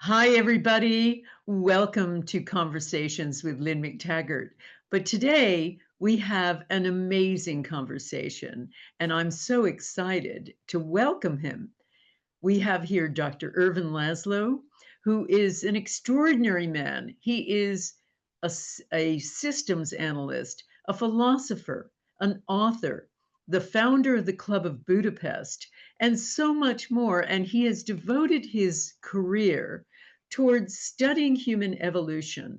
Hi, everybody. Welcome to Conversations with Lynn McTaggart. But today we have an amazing conversation, and I'm so excited to welcome him. We have here Dr. Ervin Laszlo, who is an extraordinary man. He is a systems analyst, a philosopher, an author, the founder of the Club of Budapest, and so much more. And he has devoted his career towards studying human evolution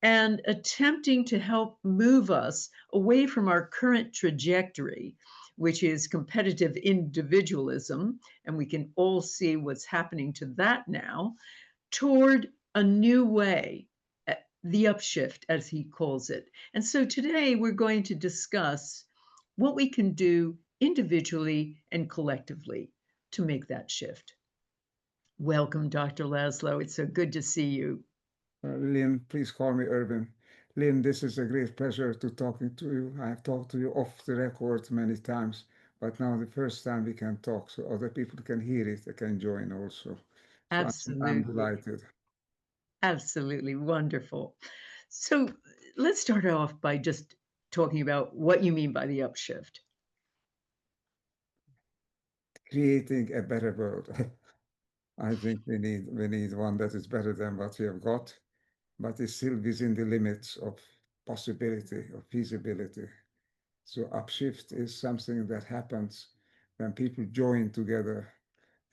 and attempting to help move us away from our current trajectory, which is competitive individualism, and we can all see what's happening to that now, toward a new way, the upshift, as he calls it. And so today we're going to discuss what we can do individually and collectively to make that shift. Welcome, Dr. Laszlo. It's so good to see you. Lynn, please call me Ervin. Lynn, this is a great pleasure to talking to you. I've talked to you off the record many times, but now the first time we can talk, so other people can hear it, they can join also. So I'm Absolutely. delighted. Absolutely wonderful. So let's start off by just talking about what you mean by the upshift. Creating a better world. I think we need one that is better than what we have got, but is still within the limits of possibility, of feasibility. So upshift is something that happens when people join together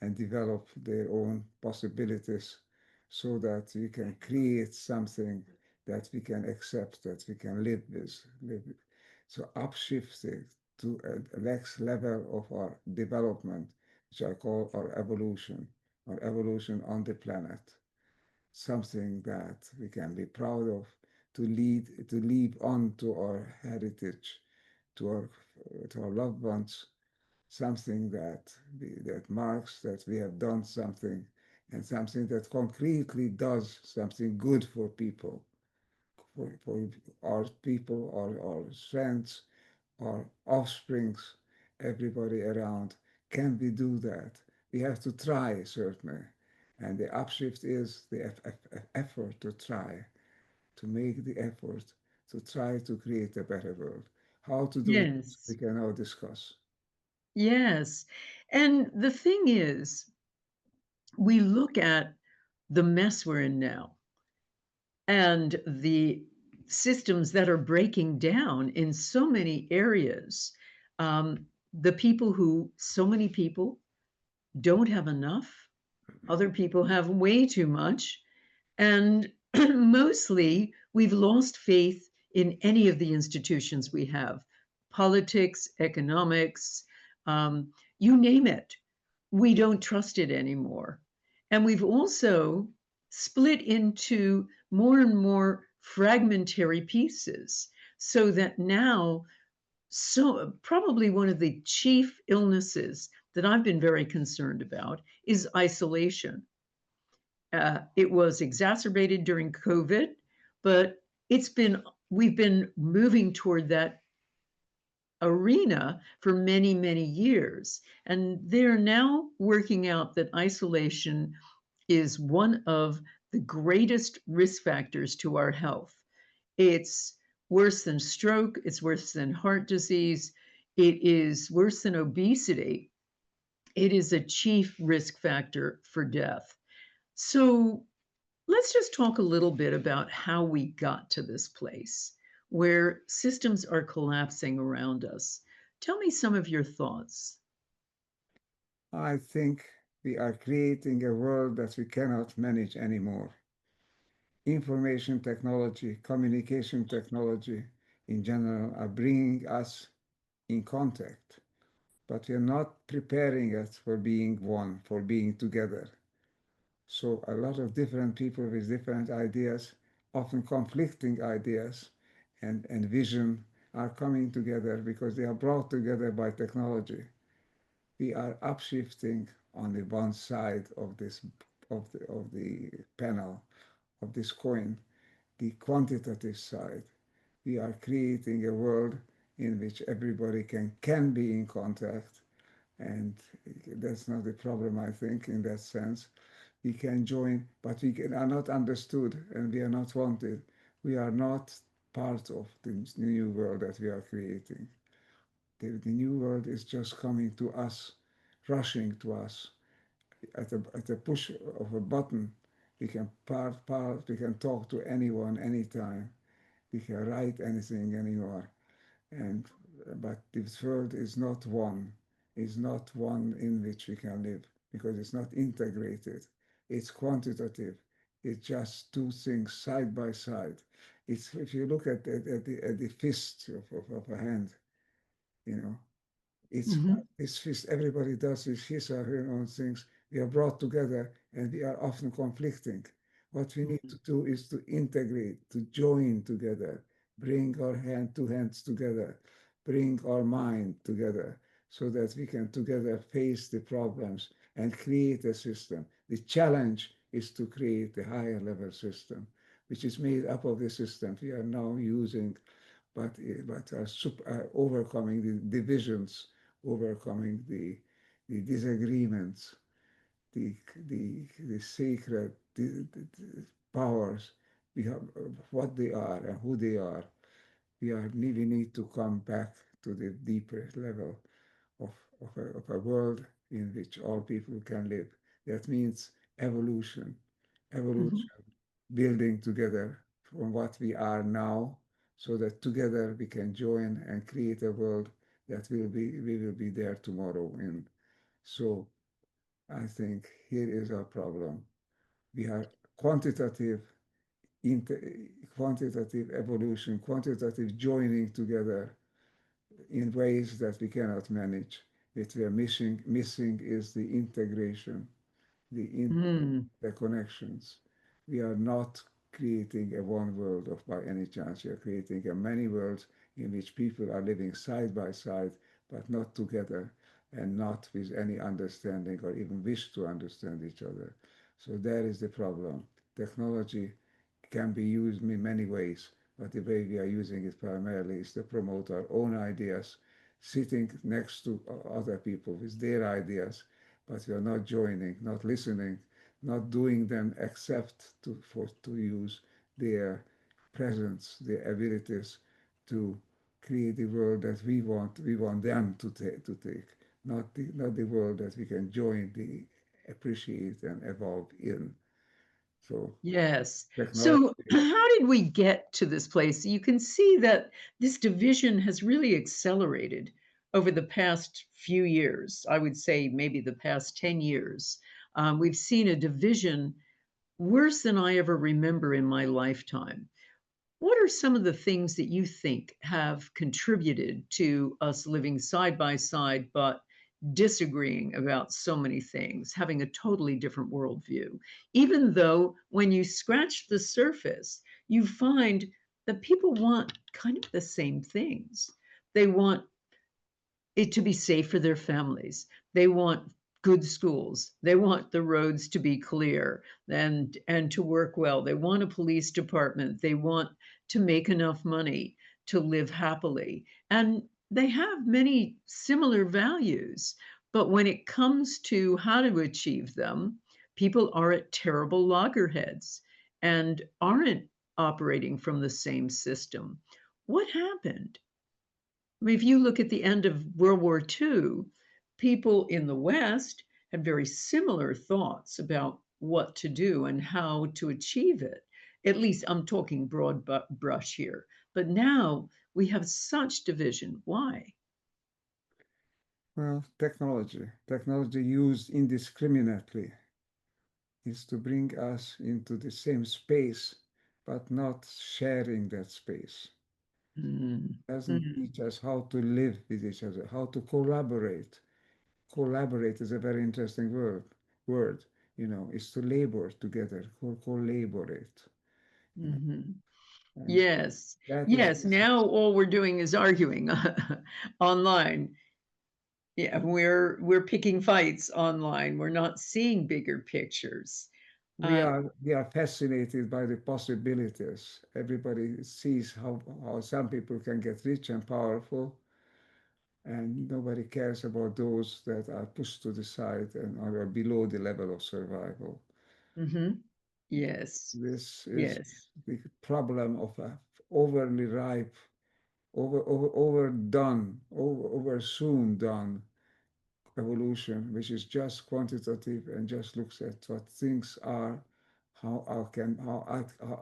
and develop their own possibilities so that we can create something that we can accept, that we can live with. So upshifting to a next level of our development, which I call our evolution on the planet, something that we can be proud of, to leave on to our heritage, to our loved ones, something that marks that we have done something, and something that concretely does something good for people, for our people, our friends, our offsprings, everybody around. Can we do that? We have to try, certainly. And the upshift is the effort to try, to make the effort to try to create a better world. How to do this, we Yes. can now discuss. Yes. And the thing is, we look at the mess we're in now and the systems that are breaking down in so many areas. The people who, so many people don't have enough, other people have way too much. And mostly, we've lost faith in any of the institutions we have, politics, economics, you name it. We don't trust it anymore. And we've also split into more and more fragmentary pieces so that now, so probably one of the chief illnesses that I've been very concerned about is isolation. It was exacerbated during COVID, but it's been we've been moving toward that arena for many, many years. And they're now working out that isolation is one of the greatest risk factors to our health. It's worse than stroke, it's worse than heart disease, it is worse than obesity. It is a chief risk factor for death. So let's just talk a little bit about how we got to this place where systems are collapsing around us. Tell me some of your thoughts. I think we are creating a world that we cannot manage anymore. Information technology, communication technology in general are bringing us in contact, but we are not preparing us for being one, for being together. So a lot of different people with different ideas, often conflicting ideas and vision are coming together because they are brought together by technology. We are upshifting on the one side of this of the panel of this coin, the quantitative side. We are creating a world in which everybody can be in contact, and that's not the problem, I think, in that sense. We can join, but are not understood and we are not wanted. We are not part of the new world that we are creating. The new world is just coming to us, rushing to us. At a push of a button, we can we can talk to anyone, anytime. We can write anything anymore. And but this world is not one in which we can live because it's not integrated. It's quantitative. It's just two things side by side. It's if you look at the fist of a hand, you know, Mhm. it's fist. Everybody does his or her own things. We are brought together and we are often conflicting. What we need to do is to integrate, to join together, bring our two hands together, bring our mind together, so that we can together face the problems and create a system. The challenge is to create a higher level system, which is made up of the systems we are now using, but are overcoming the divisions, overcoming the disagreements, the the sacred powers, we have what they are and who they are. We need to come back to the deeper level of of a world in which all people can live. That means evolution, Mhm. evolution, building together from what we are now, so that together we can join and create a world that we will be there tomorrow in. So I think here is our problem. We are quantitative, inter, quantitative evolution, quantitative joining together in ways that we cannot manage. What we are missing is the integration, the Mm. the connections. We are not creating a one world of by any chance. We are creating a many worlds in which people are living side by side, but not together and not with any understanding or even wish to understand each other. So there is the problem. Technology can be used in many ways, but the way we are using it primarily is to promote our own ideas, sitting next to other people with their ideas, but we are not joining, not listening, not doing them except to use their presence, their abilities to create the world that we want them to take, not the world that we can join, the appreciate and evolve in. So Yes. So, technology. how did we get to this place? You can see that this division has really accelerated over the past few years. I would say maybe the past 10 years. We've seen a division worse than I ever remember in my lifetime. What are some of the things that you think have contributed to us living side by side, but disagreeing about so many things, having a totally different worldview? Even though when you scratch the surface, you find that people want kind of the same things. They want it to be safe for their families. They want good schools. They want the roads to be clear and to work well. They want a police department. They want to make enough money to live happily. And they have many similar values. But when it comes to how to achieve them, people are at terrible loggerheads and aren't operating from the same system. What happened? I mean, if you look at the end of World War II, people in the West had very similar thoughts about what to do and how to achieve it. At least I'm talking broad brush here. But now we have such division. Why? Well, technology used indiscriminately is to bring us into the same space, but not sharing that space. Mm, Doesn't mm, teach us how to live with each other, how to collaborate. Collaborate is a very interesting word, is to labor together, collaborate. You know, mhm. and Yes. that is Yes. Now all we're doing is arguing online. Yeah, we're picking fights online. We're not seeing bigger pictures. we Uh, are we are fascinated by the possibilities. Everybody sees how some people can get rich and powerful, and nobody cares about those that are pushed to the side and are below the level of survival. Mhm. Yes. This is Yes. the problem of a overly ripe, overdone, over soon done evolution, which is just quantitative and just looks at what things are, how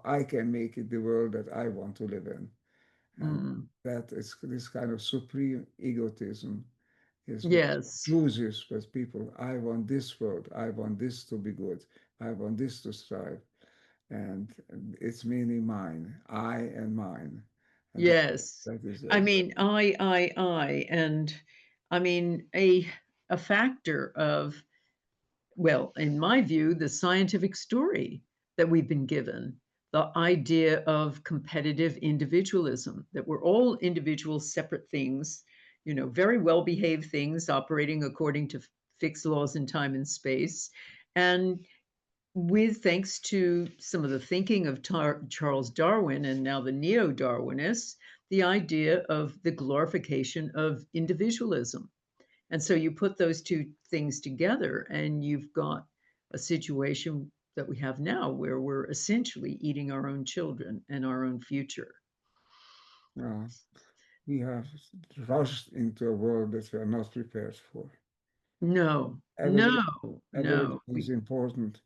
I can make it the world that I want to live in. And Mm. that is this kind of supreme egotism is what Yes. loses with people. I want this world. I want this to be good. I want this to strive. And it's mainly mine, I and mine. And Yes. that is I a mean, and I mean, a factor of, well, in my view, the scientific story that we've been given, the idea of competitive individualism, that we're all individual, separate things, very well behaved things operating according to fixed laws in time and space. And with thanks to some of the thinking of Charles Darwin and now the neo Darwinists, the idea of the glorification of individualism. And so you put those two things together, and you've got a situation that we have now where we're essentially eating our own children and our own future. uh, we have rushed into a world that we are not prepared for. No, Evolution, no, evolution no. is important.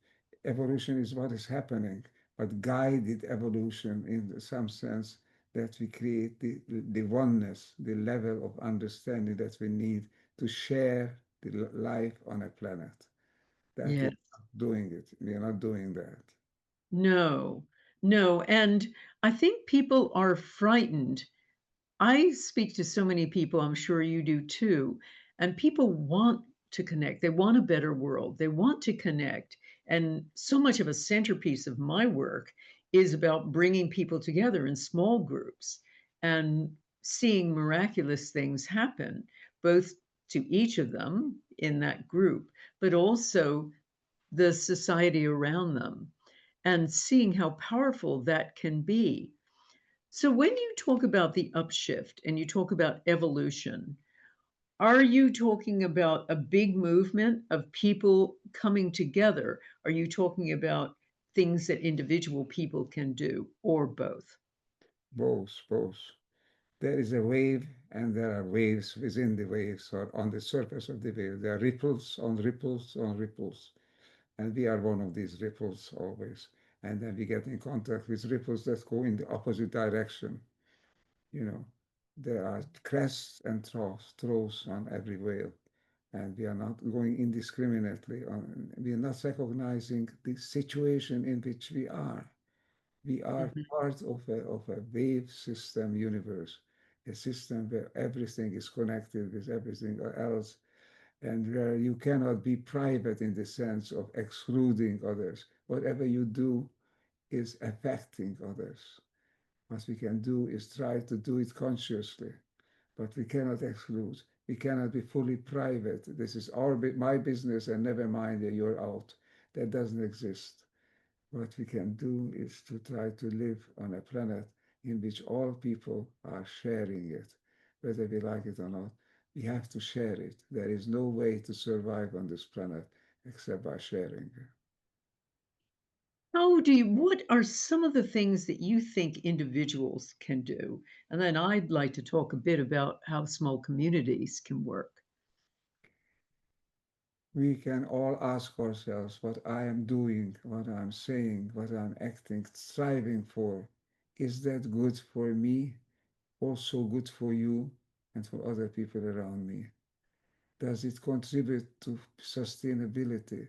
Evolution is what is happening, but guided evolution in some sense that we create the oneness, the level of understanding that we need to share the life on a planet. That we Yes. are not doing it. We are not doing that. No, no. And I think people are frightened. I speak to so many people, I'm sure you do too, and people want to connect. They want a better world. They want to connect. And so much of a centerpiece of my work is about bringing people together in small groups and seeing miraculous things happen, both to each of them in that group, but also the society around them, and seeing how powerful that can be. So when you talk about the upshift and you talk about evolution, are you talking about a big movement of people coming together? Are you talking about things that individual people can do, or both? Both, both. There is a wave, and there are waves within the waves or on the surface of the wave. There are ripples on ripples on ripples. And we are one of these ripples always. And then we get in contact with ripples that go in the opposite direction. You know, there are crests and troughs on every wave. And we are not going indiscriminately on, we are not recognizing the situation in which we are. We are Mhm. part of a wave system universe, a system where everything is connected with everything else, and where you cannot be private in the sense of excluding others. Whatever you do is affecting others. What we can do is try to do it consciously, but we cannot exclude. We cannot be fully private. This is my business, and never mind, you're out. That doesn't exist. What we can do is to try to live on a planet in which all people are sharing it, whether we like it or not. We have to share it. There is no way to survive on this planet except by sharing. What are some of the things that you think individuals can do? And then I'd like to talk a bit about how small communities can work. We can all ask ourselves what I am doing, what I'm saying, what I'm acting, striving for. Is that good for me? Also good for you and for other people around me? Does it contribute to sustainability,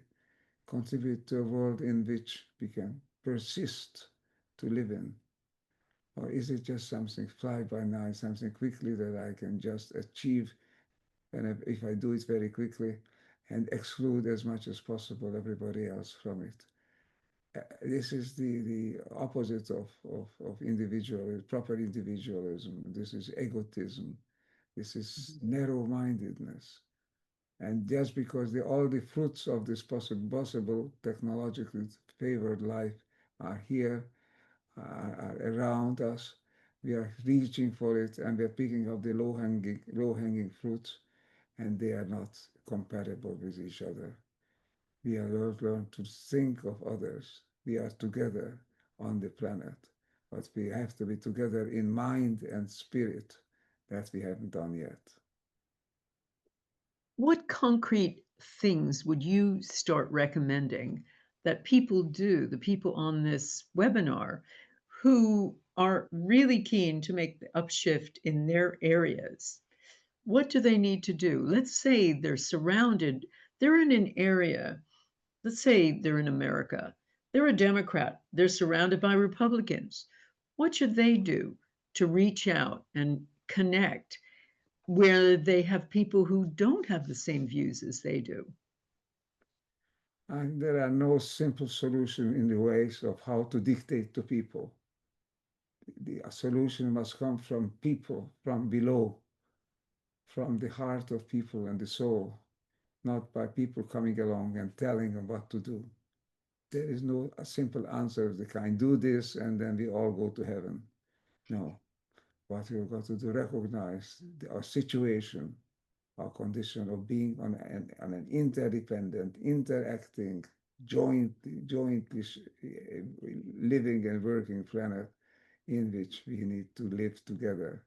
contribute to a world in which we can persist to live in? Or is it just something fly by night, something quickly that I can just achieve, and if I do it very quickly and exclude as much as possible everybody else from it? This is the opposite of individualism, proper individualism. This is egotism. This is Mhm. narrow-mindedness. And just because all the fruits of this possible technologically favored life are here, are around us, we are reaching for it, and we are picking up the low-hanging fruits, and they are not compatible with each other. We are learn to think of others. We are together on the planet, but we have to be together in mind and spirit. That we haven't done yet. What concrete things would you start recommending that people do, the people on this webinar, who are really keen to make the upshift in their areas? What do they need to do? Let's say they're in an area, let's say they're in America, they're a Democrat, they're surrounded by Republicans. What should they do to reach out and connect where they have people who don't have the same views as they do? And there are no simple solutions in the ways of how to dictate to people. The solution must come from people, from below, from the heart of people and the soul, not by people coming along and telling them what to do. There is no a simple answer of the kind, do this and then we all go to heaven. No, what we've got to do, recognize our situation, our condition of being on an interdependent, interacting, jointly living and working planet in which we need to live together,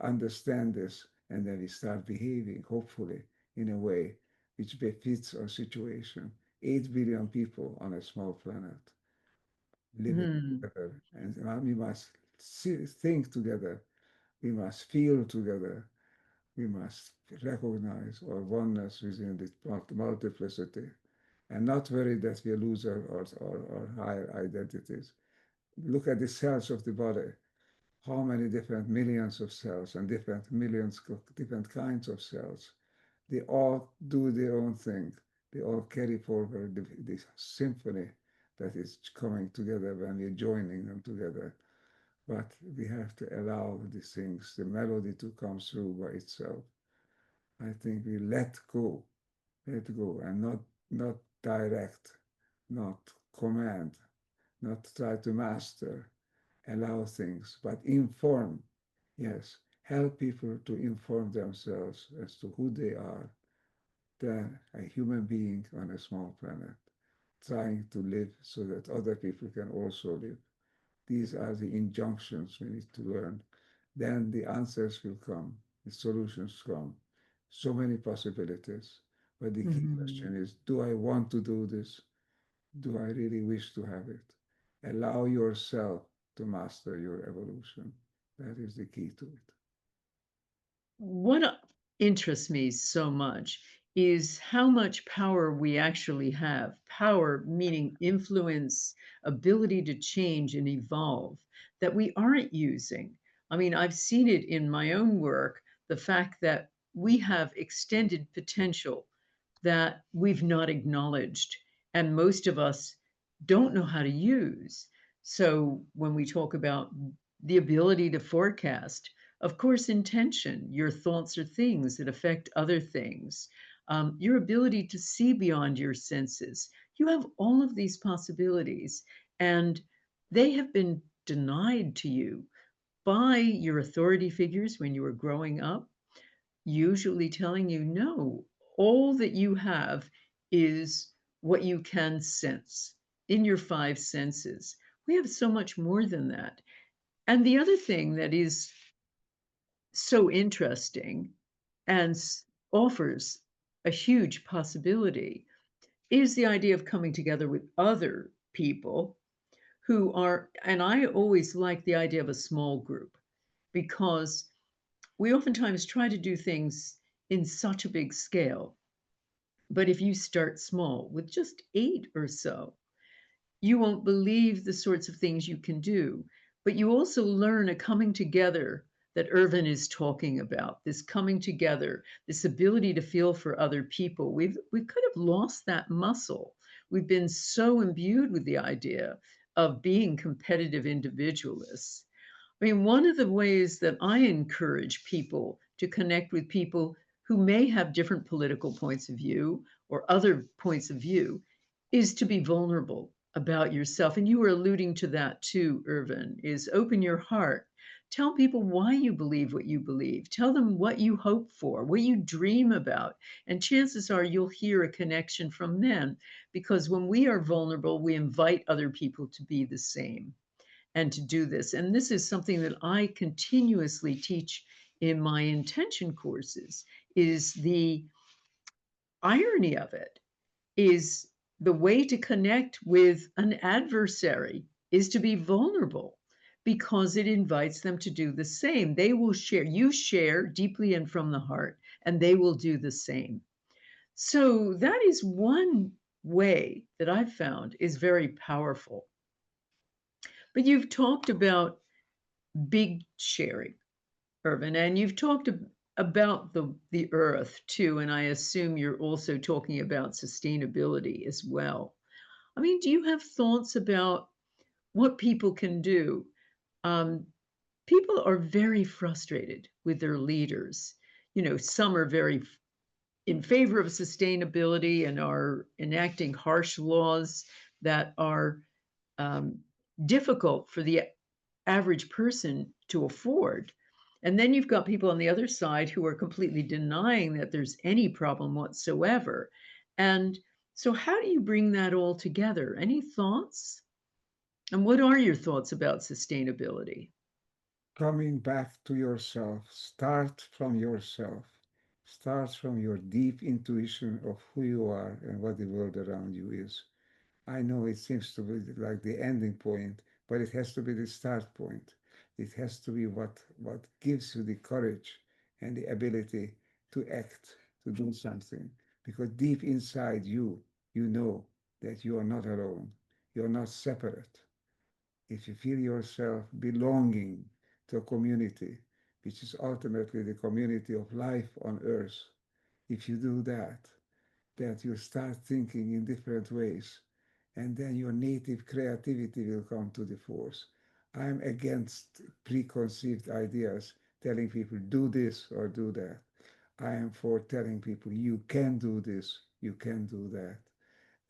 understand this, and then we start behaving, hopefully, in a way which befits our situation. 8 billion people on a small planet living Hmm. together, and we must think together, we must feel together, we must recognize our oneness within this multiplicity and not worry that we lose our higher identities. Look at the cells of the body. How many different millions of cells and different millions of different kinds of cells. They all do their own thing. They all carry forward the symphony that is coming together when we're joining them together. But we have to allow these things, the melody to come through by itself. I think we let go, and not direct, not command, not try to master, allow things, but inform. Yes, help people to inform themselves as to who they are, than a human being on a small planet, trying to live so that other people can also live. These are the injunctions we need to learn. Then the answers will come, the solutions come. So many possibilities. But the key Mhm. question is, do I want to do this? Do I really wish to have it? Allow yourself to master your evolution. That is the key to it. What interests me so much is how much power we actually have. Power meaning influence, ability to change and evolve that we aren't using. I mean, I've seen it in my own work, the fact that we have extended potential that we've not acknowledged, and most of us don't know how to use. So when we talk about the ability to forecast, of course, intention, your thoughts are things that affect other things, your ability to see beyond your senses. You have all of these possibilities, and they have been denied to you by your authority figures when you were growing up, usually telling you, no, all that you have is what you can sense in your five senses. We have so much more than that. And the other thing that is so interesting and offers a huge possibility is the idea of coming together with other people who are, and I always like the idea of a small group because we oftentimes try to do things in such a big scale. But if you start small with just eight or so, you won't believe the sorts of things you can do. But you also learn a coming together that Ervin is talking about, this coming together, this ability to feel for other people. We've kind of lost that muscle. We've been so imbued with the idea of being competitive individualists. I mean, one of the ways that I encourage people to connect with people who may have different political points of view or other points of view is to be vulnerable about yourself. And you were alluding to that too, Irvin, is open your heart. Tell people why you believe what you believe. Tell them what you hope for, what you dream about. And chances are you'll hear a connection from them because when we are vulnerable, we invite other people to be the same and to do this. And this is something that I continuously teach in my intention courses is the irony of it is the way to connect with an adversary is to be vulnerable because it invites them to do the same. They will share, you share deeply and from the heart, and they will do the same. So that is one way that I've found is very powerful. But you've talked about big sharing, Ervin, and you've talked about the earth too, and I assume you're also talking about sustainability as well. I mean, do you have thoughts about what people can do? Um, People are very frustrated with their leaders. You know, some are very in favor of sustainability and are enacting harsh laws that are um, difficult for the average person to afford. And then you've got people on the other side who are completely denying that there's any problem whatsoever. And so, how do you bring that all together? Any thoughts? And what are your thoughts about sustainability? Coming back to yourself, start from yourself. Start from your deep intuition of who you are and what the world around you is. I know it seems to be like the ending point, but it has to be the start point. It has to be what gives you the courage and the ability to act, to do something. Because deep inside you, you know that you are not alone. You're not separate. If you feel yourself belonging to a community, which is ultimately the community of life on earth, if you do that, that you start thinking in different ways, and then your native creativity will come to the force. I'm against preconceived ideas telling people do this or do that. I am for telling people you can do this, you can do that,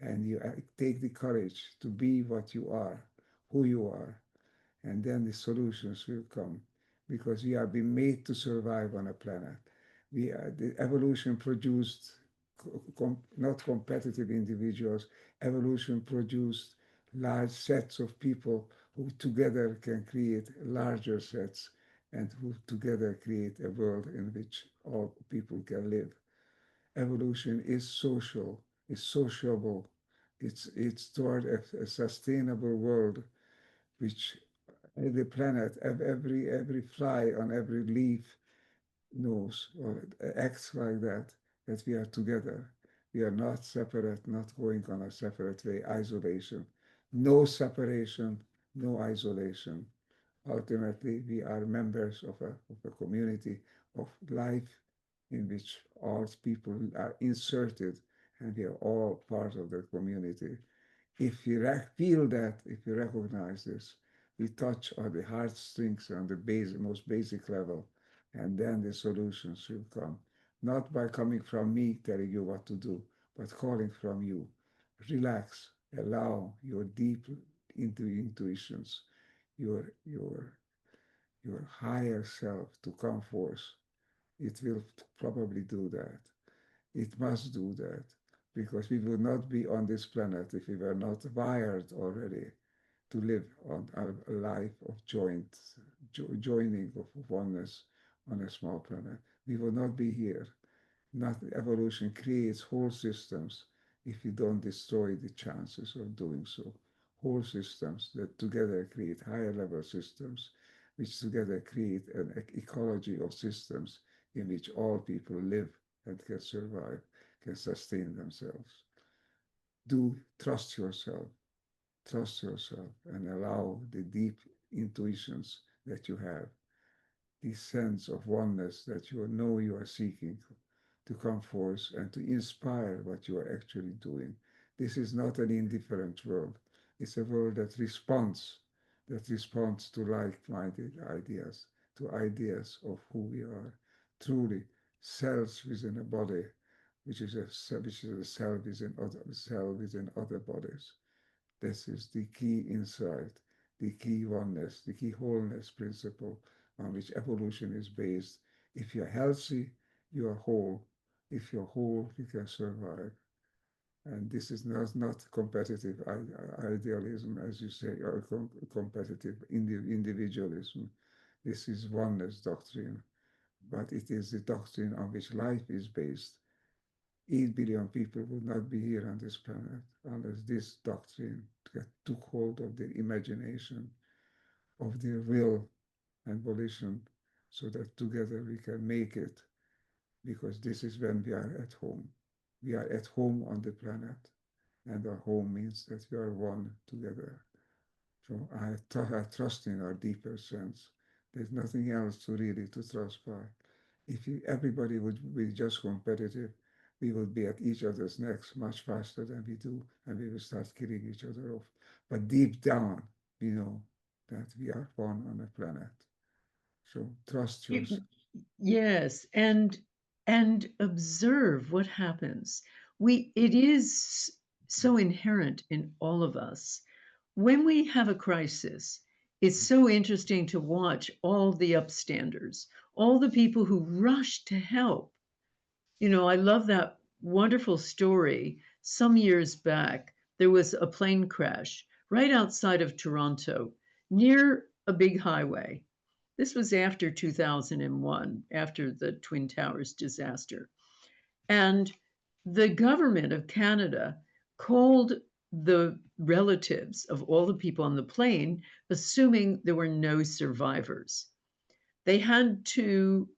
and you take the courage to be what you are, who you are, and then the solutions will come because we are being made to survive on a planet. The evolution produced not competitive individuals. Evolution produced large sets of people who together can create larger sets and who together create a world in which all people can live. Evolution is social, is sociable. It's toward a sustainable world which the planet, every fly on every leaf knows or acts like that, that we are together. We are not separate, not going on a separate way, isolation. No separation, no isolation. Ultimately, we are members of a community of life in which all people are inserted and we are all part of the community. If you feel that, if you recognize this, we touch on the heartstrings on the most basic level, and then the solutions will come. Not by coming from me telling you what to do, but calling from you. Relax, allow your deep intuitions, your your higher self to come forth. It will probably do that. It must do that because we would not be on this planet if we were not wired already to live on a life of joining of oneness on a small planet. We will not be here. Not evolution creates whole systems if you don't destroy the chances of doing so. Whole systems that together create higher level systems, which together create an ecology of systems in which all people live and can survive, can sustain themselves. Do trust yourself, and allow the deep intuitions that you have, this sense of oneness that you know you are seeking to come forth and to inspire what you are actually doing. This is not an indifferent world. It's a world that responds to like-minded ideas, to ideas of who we are. Truly, cells within a body, which is a cell within other bodies. This is the key insight, the key oneness, the key wholeness principle on which evolution is based. If you're healthy, you are whole. If you're whole, you can survive. And this is not competitive idealism, as you say, or competitive individualism. This is oneness doctrine, but it is the doctrine on which life is based. 8 billion people would not be here on this planet unless this doctrine took hold of their imagination, of their will and volition, so that together we can make it, because this is when we are at home. We are at home on the planet, and our home means that we are one together. So I trust in our deeper sense. There's nothing else to really to trust by. If everybody would be just competitive, we would be at each other's necks much faster than we do, and we will start killing each other off. But deep down, we know that we are one on a planet. So trust You- yourself. yes, and observe what happens. It is so inherent in all of us. When we have a crisis, it's so interesting to watch all the upstanders, all the people who rush to help. I love that wonderful story. Some years back, there was a plane crash right outside of Toronto near a big highway. This was after 2001, after the Twin Towers disaster. And the government of Canada called the relatives of all the people on the plane, assuming there were no survivors. They had to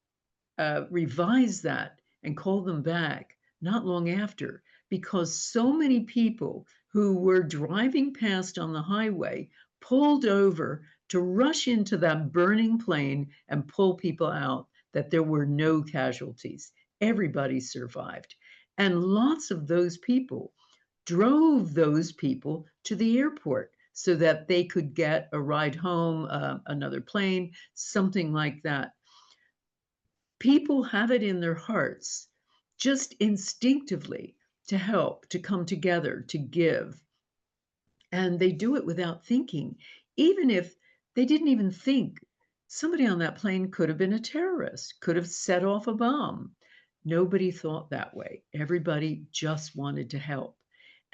revise that and call them back not long after, because so many people who were driving past on the highway pulled over to rush into that burning plane and pull people out, that there were no casualties. Everybody survived. And lots of those people drove those people to the airport so that they could get a ride home, another plane, something like that. People have it in their hearts just instinctively to help, to come together, to give. And they do it without thinking, even if they didn't even think somebody on that plane could have been a terrorist, could have set off a bomb. Nobody thought that way. Everybody just wanted to help.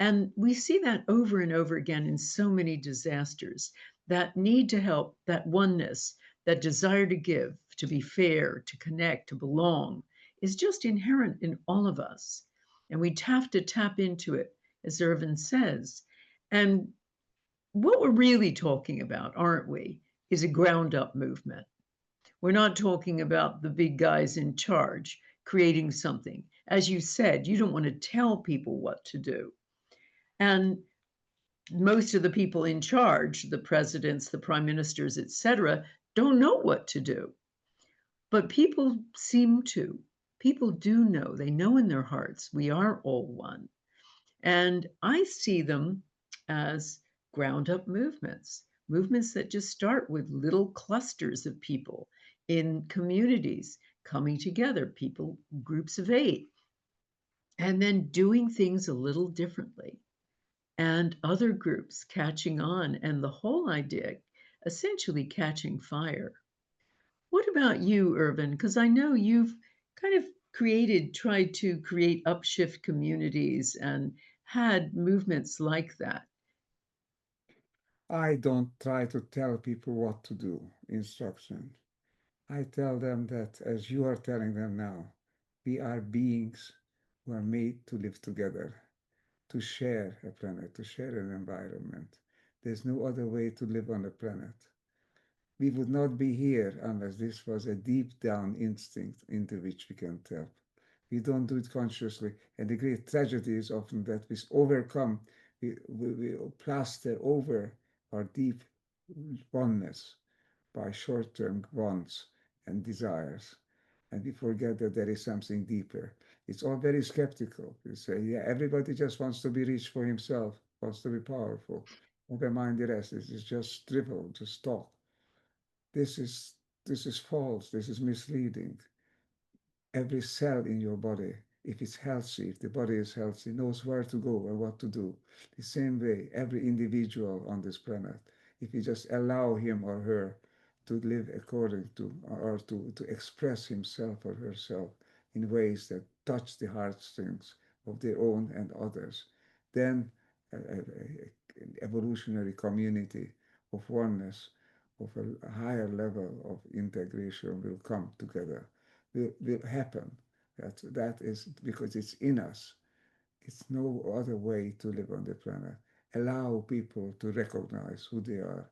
And we see that over and over again in so many disasters, that need to help, that oneness, that desire to give, to be fair, to connect, to belong, is just inherent in all of us. And we have to tap into it, as Ervin says. And what we're really talking about, aren't we, is a ground up movement. We're not talking about the big guys in charge creating something. As you said, you don't want to tell people what to do. And most of the people in charge, the presidents, the prime ministers, etc., don't know what to do. But people seem to. People do know. They know in their hearts we are all one. And I see them as ground up movements, movements that just start with little clusters of people in communities coming together, people, groups of 8, and then doing things a little differently, and other groups catching on, and the whole idea essentially catching fire. What about you, Urban? Because I know you've kind of tried to create upshift communities and had movements like that. I don't try to tell people what to do, instruction. I tell them that, as you are telling them now, we are beings who are made to live together, to share a planet, to share an environment. There's no other way to live on a planet. We would not be here unless this was a deep down instinct into which we can tap. We don't do it consciously. And the great tragedy is often that we overcome, we plaster over our deep oneness by short term wants and desires. And we forget that there is something deeper. It's all very skeptical. You say, yeah, everybody just wants to be rich for himself, wants to be powerful. Never mind the rest. This is just drivel, just talk. This is this is false. This is misleading. Every cell in your body, if it's healthy, if the body is healthy, knows where to go and what to do. The same way, every individual on this planet, if you just allow him or her to live according to, or to express himself or herself in ways that touch the heartstrings of their own and others, then an evolutionary community of oneness, of a higher level of integration will come together, will happen. That is because it's in us. It's no other way to live on the planet. Allow people to recognize who they are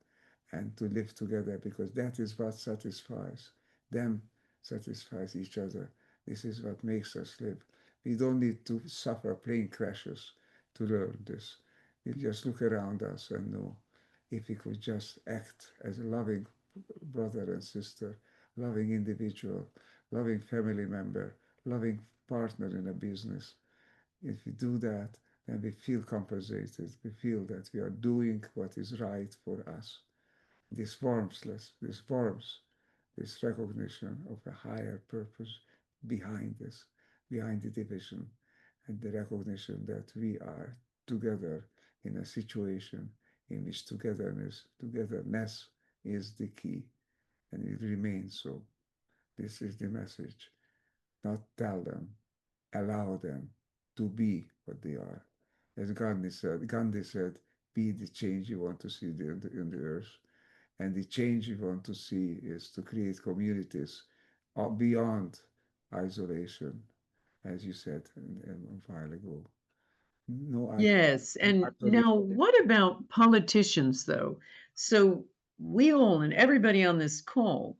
and to live together because that is what satisfies them, satisfies each other. This is what makes us live. We don't need to suffer plane crashes to learn this. We just look around us and know if we could just act as a loving brother and sister, loving individual, loving family member, loving partner in a business, if we do that, then we feel compensated. We feel that we are doing what is right for us. This warmth, this recognition of a higher purpose behind this, behind the division, and the recognition that we are together in a situation in which togetherness is the key, and it remains so. This is the message. Not tell them, allow them to be what they are. As Gandhi said, be the change you want to see in the earth. And the change you want to see is to create communities beyond isolation, as you said a while ago. No Yes, and isolation. now what about politicians, though? So we all and everybody on this call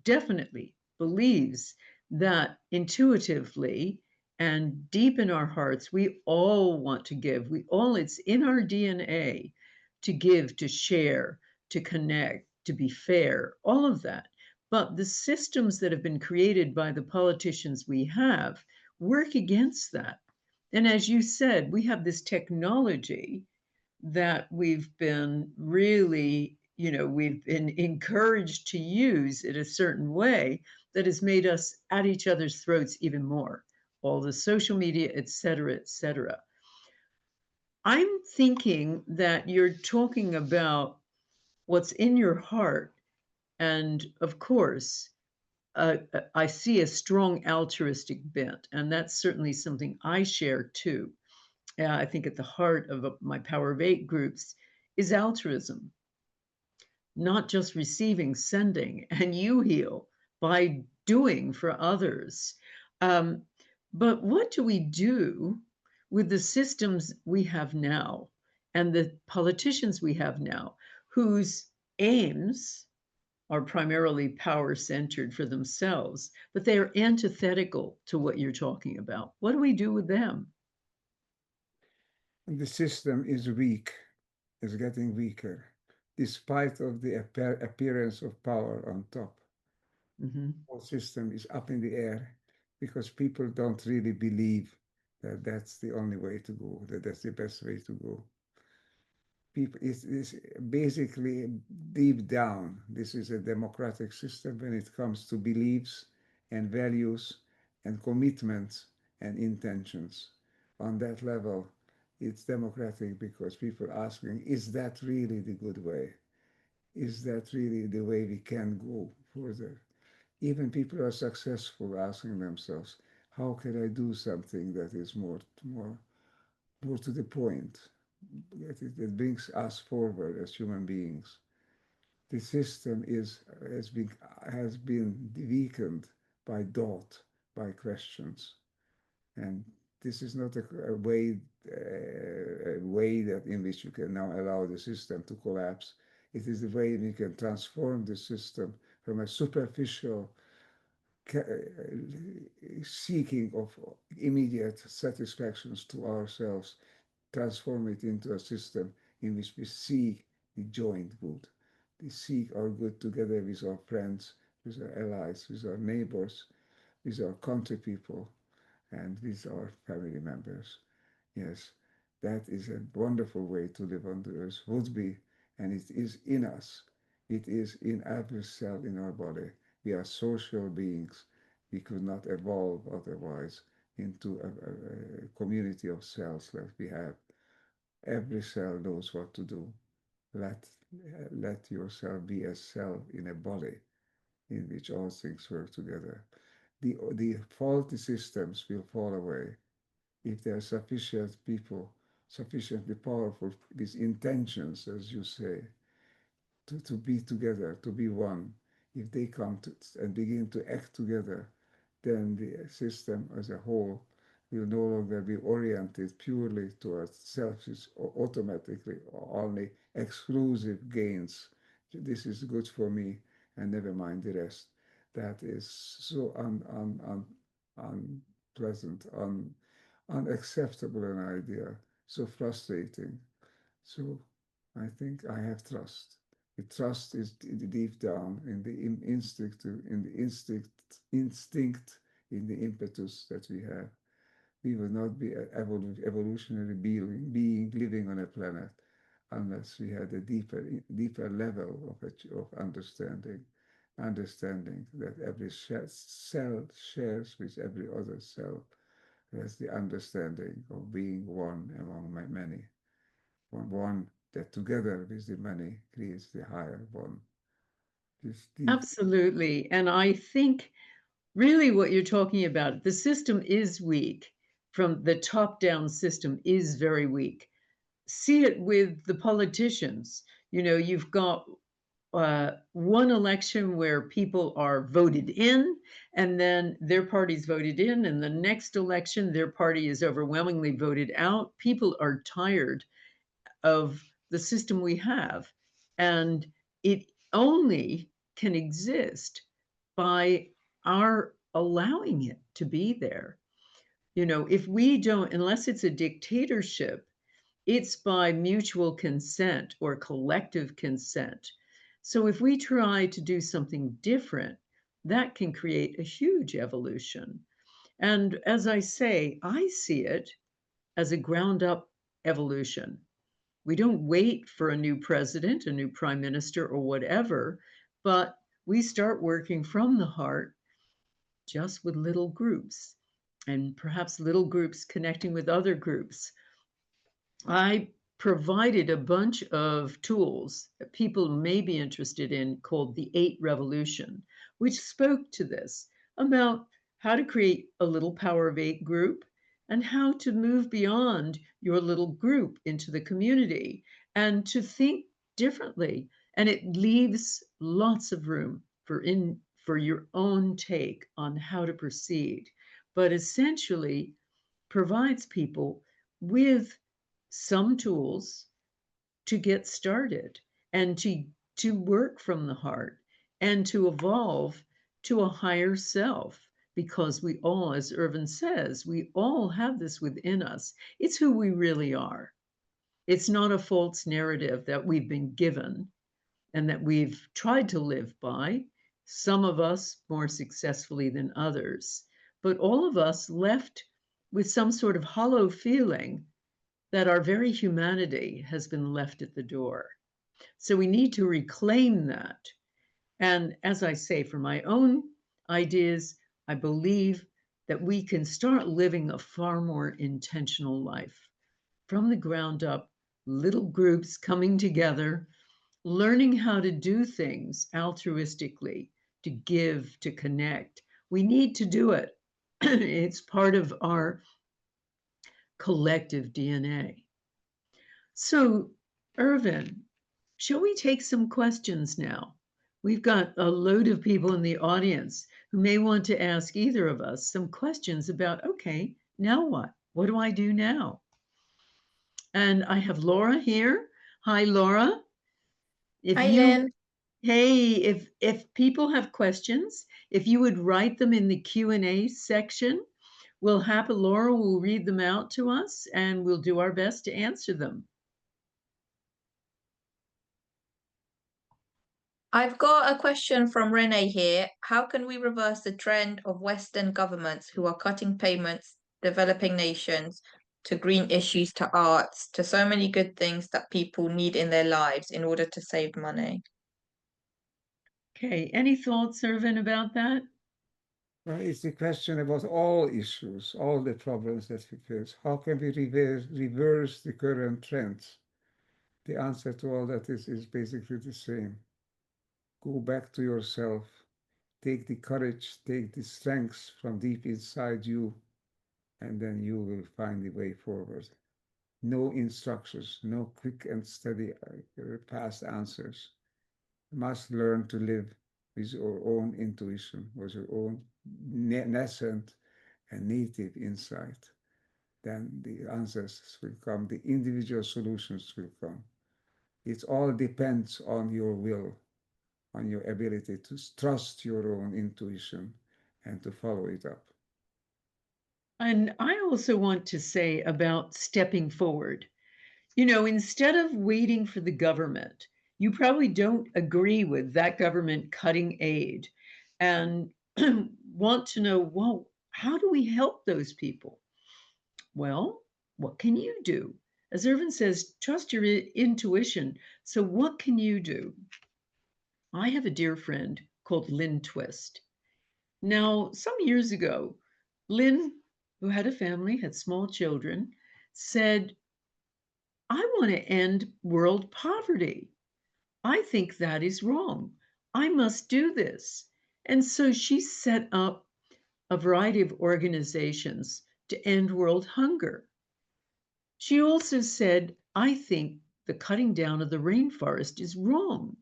definitely believes that intuitively and deep in our hearts, we all want to give. We all, it's in our DNA to give, to share, to connect, to be fair, all of that. But the systems that have been created by the politicians we have work against that. And as you said, we have this technology that we've been really, we've been encouraged to use it a certain way that has made us at each other's throats even more. All the social media, et cetera, et cetera. I'm thinking that you're talking about what's in your heart. And of course, I see a strong altruistic bent, and that's certainly something I share too. I think at the heart of my Power of Eight groups is altruism, not just receiving, sending, and you heal by doing for others. Um, but what do we do with the systems we have now and the politicians we have now whose aims are primarily power centered for themselves, but they are antithetical to what you're talking about? What do we do with them? The system is weak, is getting weaker, despite of the appearance of power on top. Mhm. Whole system is up in the air because people don't really believe that that's the only way to go, that that's the best way to go. People, it's basically deep down, this is a democratic system when it comes to beliefs and values and commitments and intentions. On that level, it's democratic because people are asking, is that really the good way? Is that really the way we can go further? Even people are successful asking themselves, how can I do something that is more to the point, that brings us forward as human beings? The system has been weakened by doubt, by questions, and this is not a way that in which you can now allow the system to collapse. It is the way we can transform the system from a superficial seeking of immediate satisfactions to ourselves, transform it into a system in which we seek the joint good. We seek our good together with our friends, with our allies, with our neighbors, with our country people, and with our family members. Yes, that is a wonderful way to live on the earth, would be, and it is in us. It is in every cell in our body. We are social beings. We could not evolve otherwise into a community of cells that we have. Every cell knows what to do. let let yourself be a cell in a body in which all things work together. The faulty systems will fall away if there are sufficient people, sufficiently powerful with intentions, as you say, to be together, to be one. If they come to, and begin to act together, then the system as a whole will no longer be oriented purely towards selfish or automatically or only exclusive gains. This is good for me, and never mind the rest. That is so unpleasant, unacceptable an idea, so frustrating. So I think I have trust. The trust is deep down in the instinct, in the impetus that we have. We will not be an evolutionary being living on a planet unless we had a deeper level of understanding that every cell shares with every other cell. That's the understanding of being one among many. One that together with the many creates the higher one. This deep, Absolutely. And I think really what you're talking about, the system is weak. From the top down system is very weak. See it with the politicians. You know, you've got one election where people are voted in, and then their party's voted in, and the next election, their party is overwhelmingly voted out. People are tired of the system we have, and it only can exist by our allowing it to be there. You know, if we don't, unless it's a dictatorship, it's by mutual consent or collective consent. So if we try to do something different, that can create a huge evolution. And as I say, I see it as a ground up evolution. We don't wait for a new president, a new prime minister, or whatever, but we start working from the heart just with little groups and perhaps little groups connecting with other groups. I provided a bunch of tools that people may be interested in called the Eight Revolution, which spoke to this about how to create a little Power of Eight group and how to move beyond your little group into the community and to think differently. And it leaves lots of room for your own take on how to proceed, but essentially provides people with some tools to get started and to work from the heart and to evolve to a higher self, because we all, as Ervin says, we all have this within us. It's who we really are. It's not a false narrative that we've been given and that we've tried to live by, some of us more successfully than others, but all of us left with some sort of hollow feeling that our very humanity has been left at the door. So we need to reclaim that. And as I say, for my own ideas, I believe that we can start living a far more intentional life from the ground up, little groups coming together, learning how to do things altruistically, to give, to connect. We need to do it. It's part of our collective DNA. So, Ervin, shall we take some questions now? We've got a load of people in the audience who may want to ask either of us some questions about, okay, now what? What do I do now? And I have Laura here. Hi, Laura. If Hi, you, Lynn. hey, if people have questions, if you would write them in the Q&A section, Laura will read them out to us and we'll do our best to answer them. I've got a question from Renee here. How can we reverse the trend of Western governments who are cutting payments, developing nations, to green issues, to arts, to so many good things that people need in their lives in order to save money? Okay, any thoughts, Ervin, about that? well, it's the question about all issues, all the problems that we face. How can we reverse the current trends? The answer to all that is basically the same. Go back to yourself. Take the courage, take the strength from deep inside you, and then you will find the way forward. No instructions, no quick and steady past answers. You must learn to live with your own intuition, with your own nascent and native insight. Then the answers will come, the individual solutions will come. It all depends on your will, on your ability to trust your own intuition and to follow it up. And I also want to say about stepping forward. You know, instead of waiting for the government, you probably don't agree with that government cutting aid and want to know, well, how do we help those people? Well, what can you do? As Irvin says, trust your intuition. So, what can you do? I have a dear friend called Lynn Twist. Now, some years ago, Lynn, who had a family, had small children, said, I want to end world poverty. I think that is wrong. I must do this. And so she set up a variety of organizations to end world hunger. She also said, I think the cutting down of the rainforest is wrong.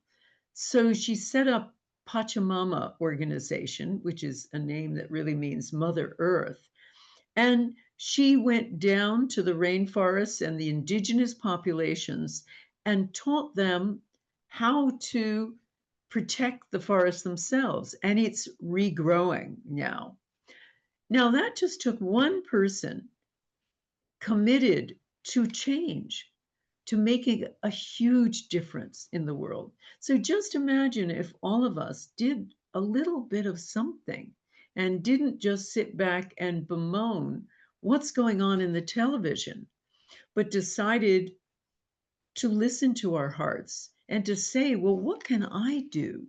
So she set up Pachamama organization, which is a name that really means Mother Earth. And she went down to the rainforests and the indigenous populations and taught them how to protect the forests themselves. And it's regrowing now. Now, that just took one person committed to change, to making a huge difference in the world. So just imagine if all of us did a little bit of something and didn't just sit back and bemoan what's going on in the television, but decided to listen to our hearts and to say, well, what can I do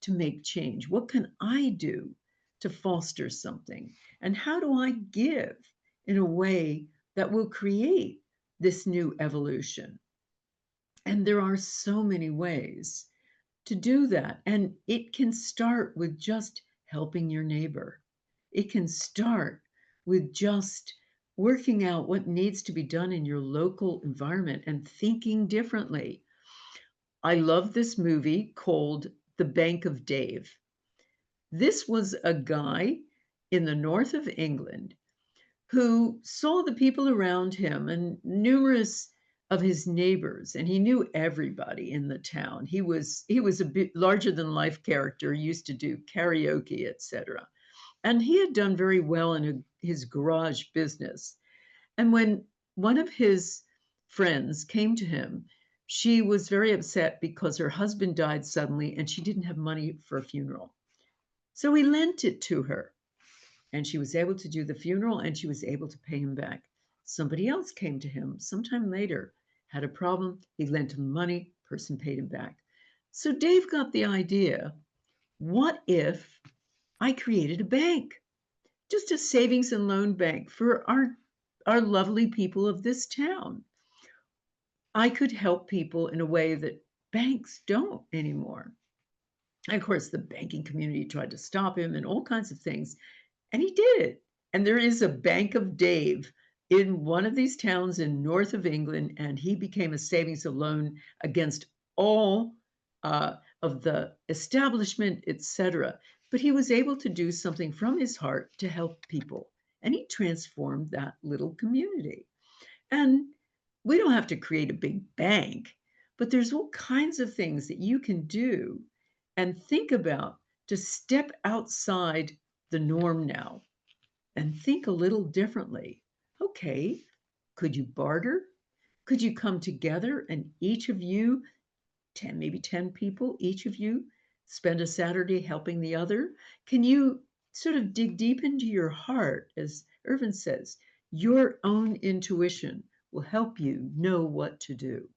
to make change? What can I do to foster something? And how do I give in a way that will create this new evolution? And there are so many ways to do that. And it can start with just helping your neighbor. It can start with just working out what needs to be done in your local environment and thinking differently. I love this movie called The Bank of Dave. This was a guy in the north of England who saw the people around him and numerous of his neighbors, and he knew everybody in the town. He was a bit larger than life character, used to do karaoke, etc. And he had done very well in his garage business. And when one of his friends came to him, she was very upset because her husband died suddenly and she didn't have money for a funeral. So he lent it to her and she was able to do the funeral and she was able to pay him back. Somebody else came to him sometime later, had a problem. He lent him money, person paid him back. So Dave got the idea, what if I created a bank? Just a savings and loan bank for our lovely people of this town. I could help people in a way that banks don't anymore. And of course, the banking community tried to stop him and all kinds of things. And he did it. And there is a Bank of Dave in one of these towns in north of England, and he became a savings and loan against all of the establishment, etc. But he was able to do something from his heart to help people, and he transformed that little community. And we don't have to create a big bank, but there's all kinds of things that you can do and think about to step outside the norm now and think a little differently. Okay, could you barter? Could you come together and each of you, 10, maybe 10 people, each of you spend a Saturday helping the other? Can you sort of dig deep into your heart, as Irvin says, your own intuition will help you know what to do.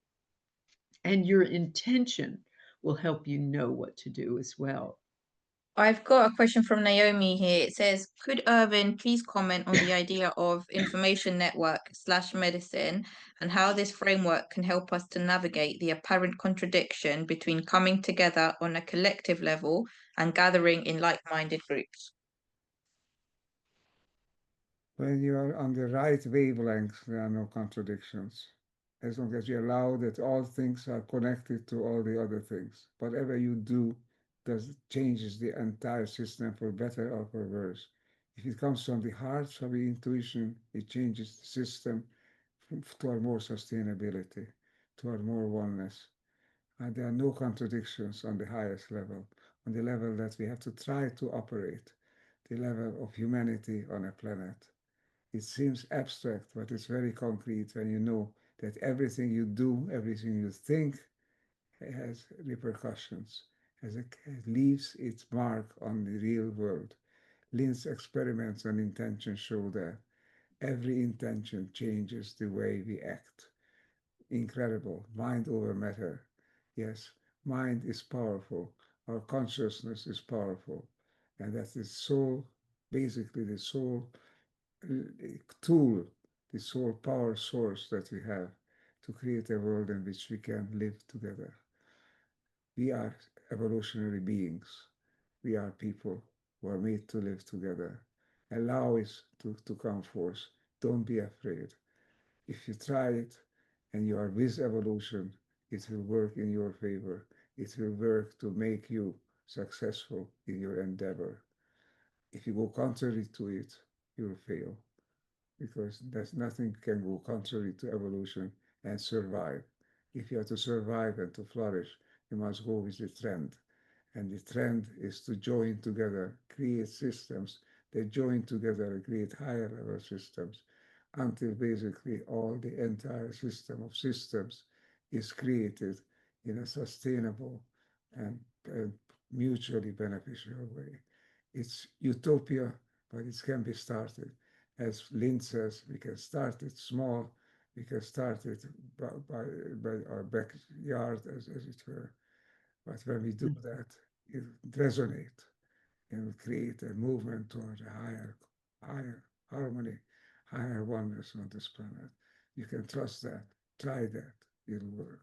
And your intention will help you know what to do as well. I've got a question from Naomi here. It says, could Ervin please comment on the idea of information network / medicine and how this framework can help us to navigate the apparent contradiction between coming together on a collective level and gathering in like-minded groups? When you are on the right wavelength, there are no contradictions. As long as you allow that all things are connected to all the other things. Whatever you do does changes the entire system for better or for worse. If it comes from the heart, from the intuition, it changes the system toward more sustainability, toward more oneness. And there are no contradictions on the highest level, on the level that we have to try to operate, the level of humanity on a planet. It seems abstract, but it's very concrete when you know that everything you do, everything you think has repercussions, leaves its mark on the real world. Lynn's experiments on intention show that every intention changes the way we act. Incredible. Mind over matter. Yes, mind is powerful. Our consciousness is powerful. And that is soul, basically the soul tool, the sole power source that we have to create a world in which we can live together. We are evolutionary beings. We are people who are made to live together. Allow it to come forth. Don't be afraid. If you try it and you are with evolution, it will work in your favor. It will work to make you successful in your endeavor. If you go contrary to it, you'll fail, because there's nothing can go contrary to evolution and survive. If you are to survive and to flourish, you must go with the trend. And the trend is to join together, create systems that join together and create higher level systems until basically all the entire system of systems is created in a sustainable and mutually beneficial way. It's utopia, but it can be started. As Lynn says, we can start it small, we can start it by our backyard, as it were. But when we do that, it resonates and create a movement toward a higher harmony, higher oneness on this planet. You can trust that. Try that. It'll work.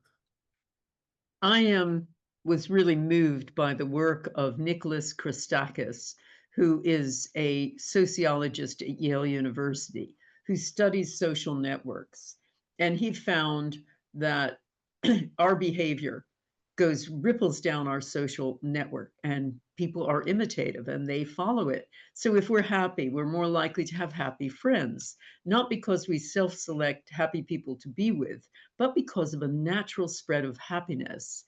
I was really moved by the work of Nicholas Christakis, who is a sociologist at Yale University, who studies social networks. And he found that our behavior ripples down our social network, and people are imitative and they follow it. So if we're happy, we're more likely to have happy friends, not because we self-select happy people to be with, but because of a natural spread of happiness.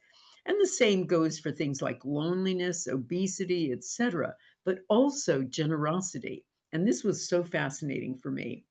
And the same goes for things like loneliness, obesity, etc., but also generosity. And this was so fascinating for me.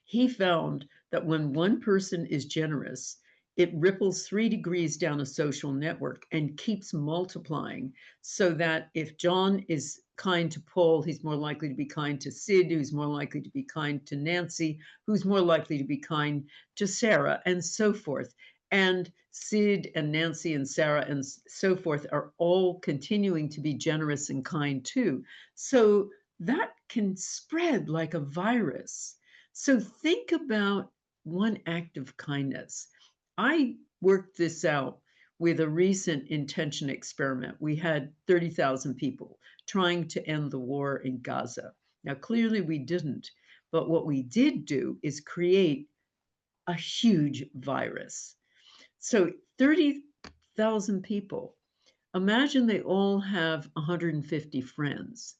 He found that when one person is generous, it ripples 3 degrees down a social network and keeps multiplying, so that if John is kind to Paul, he's more likely to be kind to Sid, who's more likely to be kind to Nancy, who's more likely to be kind to Sarah, and so forth. And Sid and Nancy and Sarah and so forth are all continuing to be generous and kind too. So that can spread like a virus. So think about one act of kindness. I worked this out with a recent intention experiment. We had 30,000 people trying to end the war in Gaza. Now, clearly we didn't, but what we did do is create a huge virus. So 30,000 people, imagine they all have 150 friends,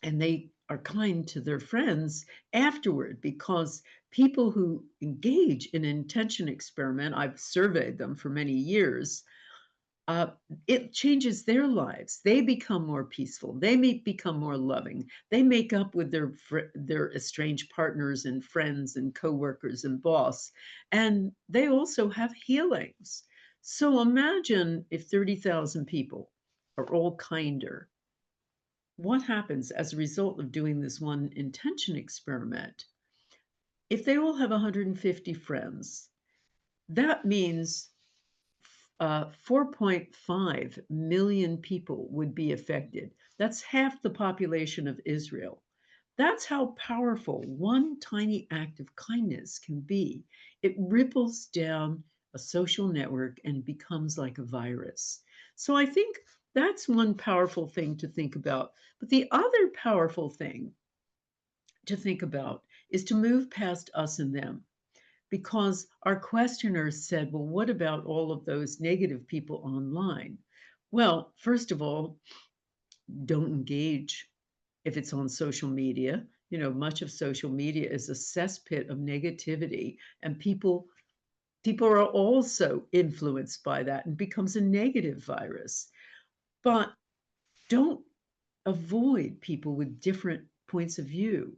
and they are kind to their friends afterward, because people who engage in an intention experiment, I've surveyed them for many years, uh, it changes their lives. They become more peaceful. They may become more loving. They make up with their estranged partners and friends and coworkers and boss, and they also have healings. So imagine if 30,000 people are all kinder. What happens as a result of doing this one intention experiment? If they all have 150 friends, that means 4.5 million people would be affected. That's half the population of Israel. That's how powerful one tiny act of kindness can be. It ripples down a social network and becomes like a virus. So I think that's one powerful thing to think about. But the other powerful thing to think about is to move past us and them, because our questioners said, well, what about all of those negative people online? Well, first of all, don't engage if it's on social media. You know, much of social media is a cesspit of negativity, and people are also influenced by that and becomes a negative virus. But don't avoid people with different points of view.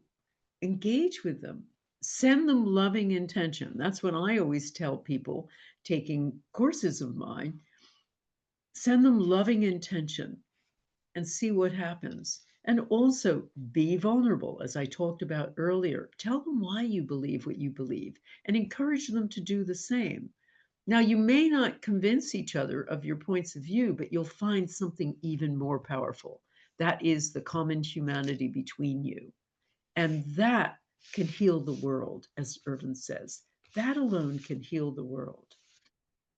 Engage with them. Send them loving intention. That's what I always tell people taking courses of mine. Send them loving intention and see what happens. And also be vulnerable, as I talked about earlier. Tell them why you believe what you believe and encourage them to do the same. Now, you may not convince each other of your points of view, but you'll find something even more powerful. That is the common humanity between you. And that can heal the world, as Ervin says. That alone can heal the world.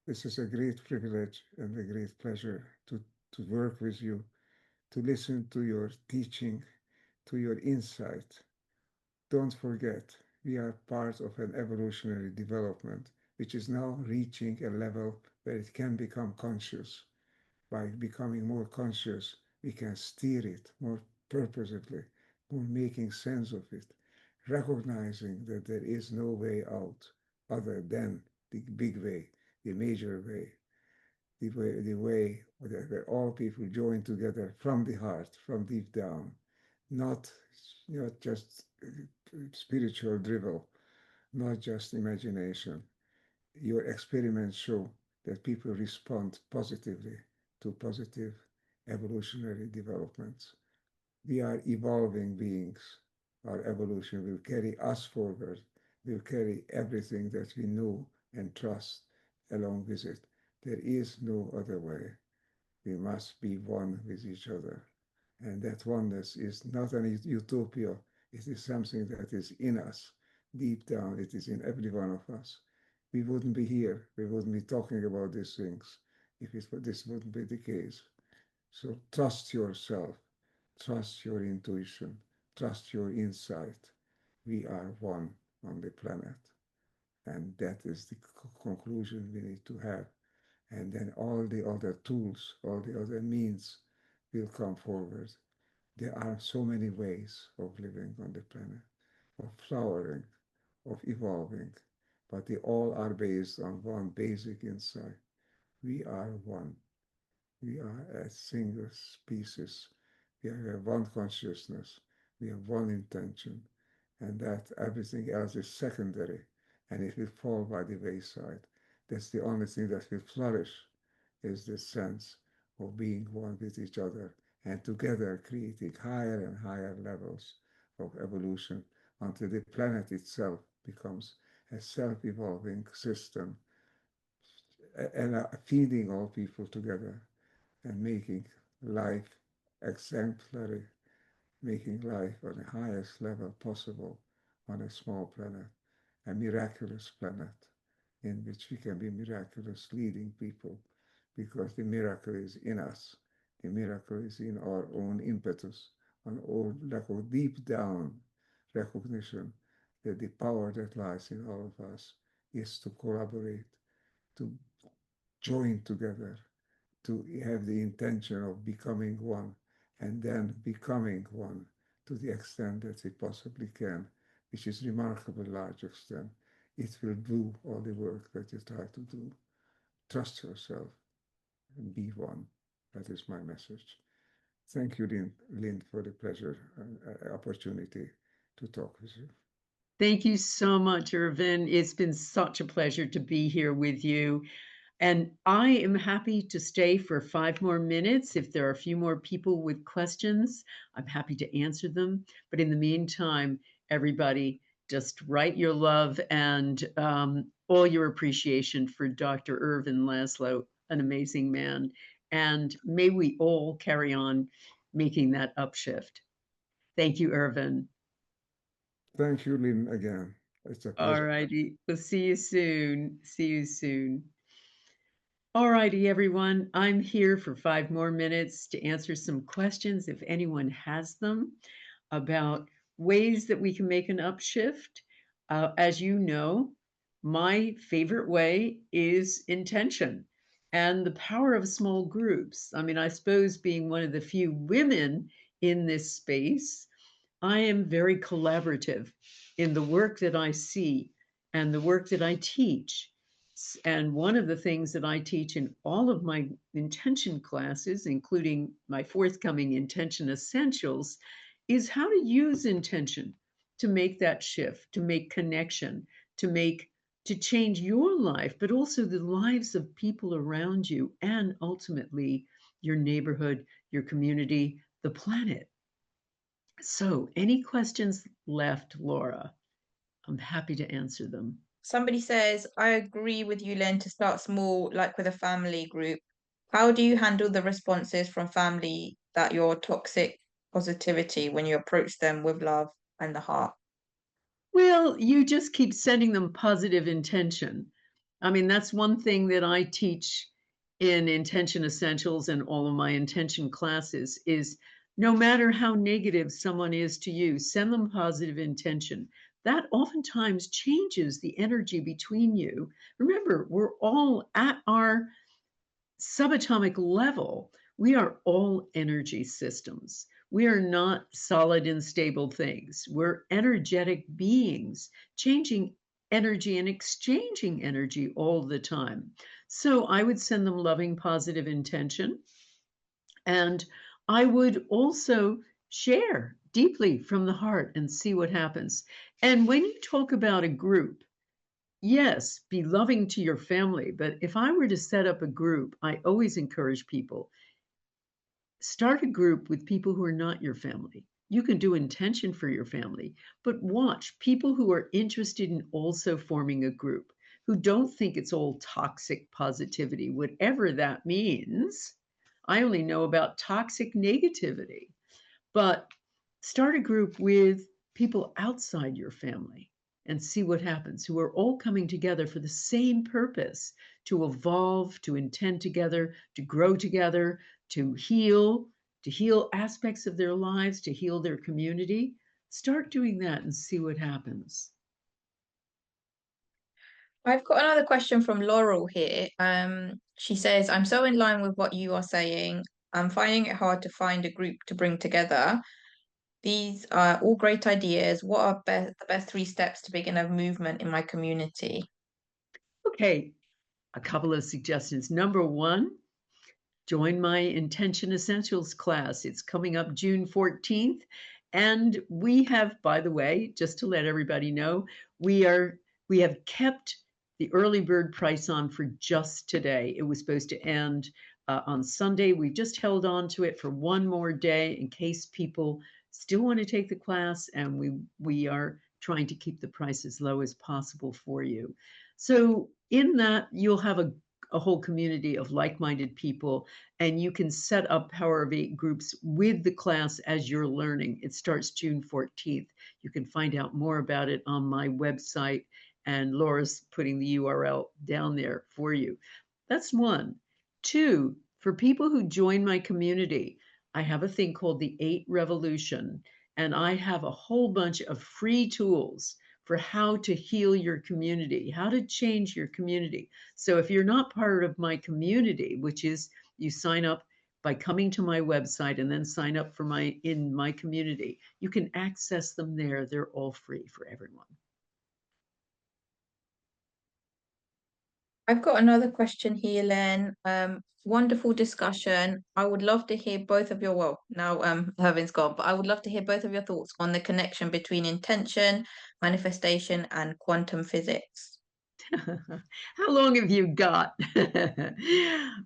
This is a great privilege and a great pleasure to work with you, to listen to your teaching, to your insight. Don't forget, we are part of an evolutionary development which is now reaching a level where it can become conscious. By becoming more conscious, we can steer it more purposefully, more making sense of it, recognizing that there is no way out other than the big way, the major way, the way where all people join together from the heart, from deep down, not, not just spiritual drivel, not just imagination. Your experiments show that people respond positively to positive evolutionary developments. We are evolving beings. Our evolution will carry us forward, will carry everything that we know and trust along with it. There is no other way. We must be one with each other. And that oneness is not an utopia, it is something that is in us. Deep down, it is in every one of us. We wouldn't be here, we wouldn't be talking about these things if this wouldn't be the case. So trust yourself, trust your intuition, trust your insight. We are one on the planet. And that is the conclusion we need to have. And then all the other tools, all the other means will come forward. There are so many ways of living on the planet, of flowering, of evolving, but they all are based on one basic insight. We are one. We are a single species. We have one consciousness. We have one intention, and that everything else is secondary, and it will fall by the wayside. That's the only thing that will flourish, is the sense of being one with each other and together creating higher and higher levels of evolution until the planet itself becomes a self-evolving system and feeding all people together and making life exemplary, making life on the highest level possible on a small planet, a miraculous planet in which we can be miraculous leading people because the miracle is in us. The miracle is in our own impetus, on our lack of deep down recognition that the power that lies in all of us is to collaborate, to join together, to have the intention of becoming one and then becoming one to the extent that we possibly can, which is remarkably large extent. It will do all the work that you try to do. Trust yourself and be one. That is my message. Thank you, Lynn, for the pleasure and opportunity to talk with you. Thank you so much, Ervin. It's been such a pleasure to be here with you. And I am happy to stay for 5 more minutes. If there are a few more people with questions, I'm happy to answer them. But in the meantime, everybody, just write your love and all your appreciation for Dr. Ervin Laszlo. an amazing man. And may we all carry on making that upshift. Thank you, Ervin. Thank you, Lynn, again. It's a All pleasure. righty. We'll see you soon. See you soon. All righty, everyone. I'm here for 5 more minutes to answer some questions if anyone has them about ways that we can make an upshift. As you know, my favorite way is intention and the power of small groups. I mean, I suppose being one of the few women in this space, I am very collaborative in the work that I see and the work that I teach. And one of the things that I teach in all of my intention classes, including my forthcoming Intention Essentials, is how to use intention to make that shift, to make connection, to change your life, but also the lives of people around you, and ultimately your neighborhood, your community, the planet. So, any questions left, Laura? I'm happy to answer them. Somebody says, I agree with you, Len, to start small, like with a family group. How do you handle the responses from family that your toxic positivity when you approach them with love and the heart? Well, you just keep sending them positive intention. I mean, that's one thing that I teach in Intention Essentials and all of my intention classes is no matter how negative someone is to you, send them positive intention. That oftentimes changes the energy between you. Remember, we're all at our subatomic level, we are all energy systems. We are not solid and stable things. We're energetic beings, changing energy and exchanging energy all the time. So I would send them loving, positive intention. And I would also share deeply from the heart and see what happens. And when you talk about a group, yes, be loving to your family. But if I were to set up a group, I always encourage people start a group with people who are not your family. You can do intention for your family, but watch people who are interested in also forming a group, who don't think it's all toxic positivity, whatever that means. I only know about toxic negativity, but start a group with people outside your family and see what happens, who are all coming together for the same purpose, to evolve, to intend together, to grow together, to heal aspects of their lives, to heal their community. Start doing that and see what happens. I've got another question from Laurel here. She says, I'm so in line with what you are saying. I'm finding it hard to find a group to bring together. These are all great ideas. What are the best 3 steps to begin a movement in my community? Okay, a couple of suggestions. Number one, join my Intention Essentials class. It's coming up June 14th. And we have, by the way, just to let everybody know, we have kept the early bird price on for just today. It was supposed to end on Sunday. We've just held on to it for one more day in case people still want to take the class, and we are trying to keep the price as low as possible for you. So in that, you'll have a whole community of like-minded people, and you can set up Power of Eight groups with the class as you're learning. It starts June 14th. You can find out more about it on my website, and Laura's putting the URL down there for you. That's one. Two, for people who join my community, I have a thing called the 8 Revolution, and I have a whole bunch of free tools for how to heal your community, how to change your community. So if you're not part of my community, which is you sign up by coming to my website and then sign up for in my community, you can access them there. They're all free for everyone. I've got another question here, Len. Wonderful discussion. I would love to hear both of your, well, now Hervin's gone, but I would love to hear both of your thoughts on the connection between intention, manifestation, and quantum physics. How long have you got?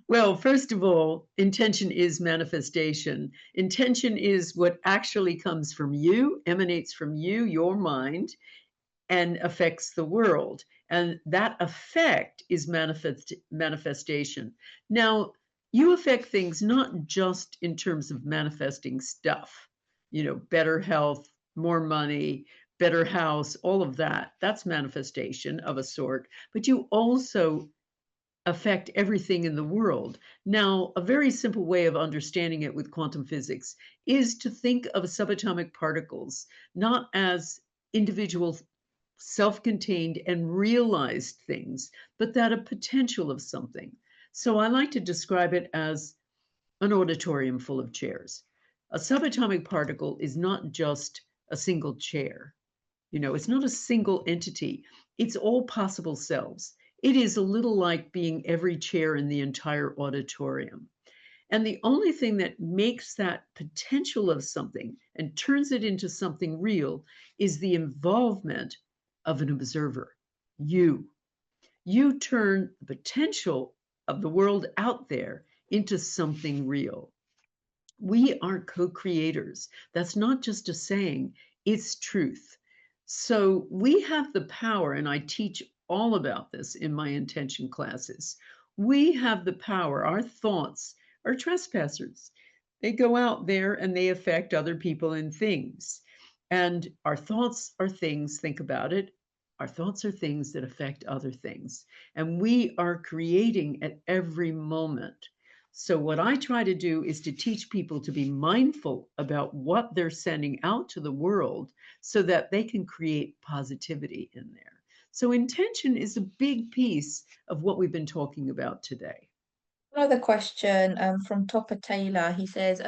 Well, first of all, intention is manifestation. Intention is what actually comes from you, emanates from you, your mind, and affects the world. And that effect is manifestation. Now, you affect things not just in terms of manifesting stuff, better health, more money, better house, all of that. That's manifestation of a sort. But you also affect everything in the world. Now, a very simple way of understanding it with quantum physics is to think of subatomic particles not as individual self-contained and realized things, but that a potential of something. So I like to describe it as an auditorium full of chairs. A subatomic particle is not just a single chair. It's not a single entity. It's all possible selves. It is a little like being every chair in the entire auditorium. And the only thing that makes that potential of something and turns it into something real is the involvement of an observer. You turn the potential of the world out there into something real. We are co-creators. That's not just a saying, it's truth. So we have the power, and I teach all about this in my intention classes. We have the power. Our thoughts are trespassers. They go out there and they affect other people and things. And our thoughts are things, think about it. Our thoughts are things that affect other things. And we are creating at every moment. So what I try to do is to teach people to be mindful about what they're sending out to the world so that they can create positivity in there. So intention is a big piece of what we've been talking about today. Another question from Topper Taylor. He says,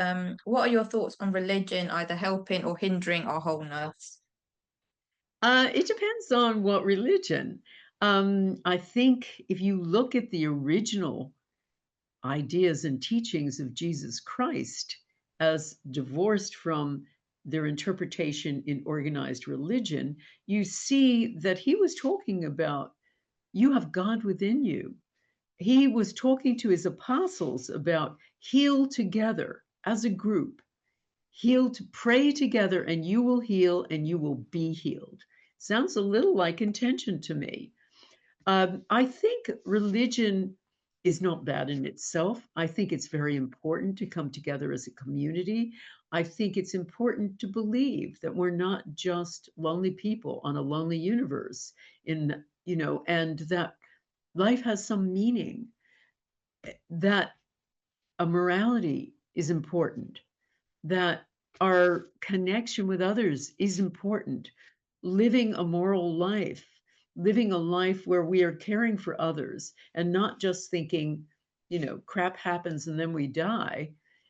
what are your thoughts on religion either helping or hindering our wholeness? It depends on what religion. I think if you look at the original ideas and teachings of Jesus Christ as divorced from their interpretation in organized religion, you see that he was talking about you have God within you. He was talking to his apostles about heal together as a group, heal to pray together, and you will heal and you will be healed. Sounds a little like intention to me. I think religion is not bad in itself. I think it's very important to come together as a community. I think it's important to believe that we're not just lonely people on a lonely universe and that life has some meaning, that a morality is important, that our connection with others is important, living a moral life, living a life where we are caring for others and not just thinking, crap happens and then we die.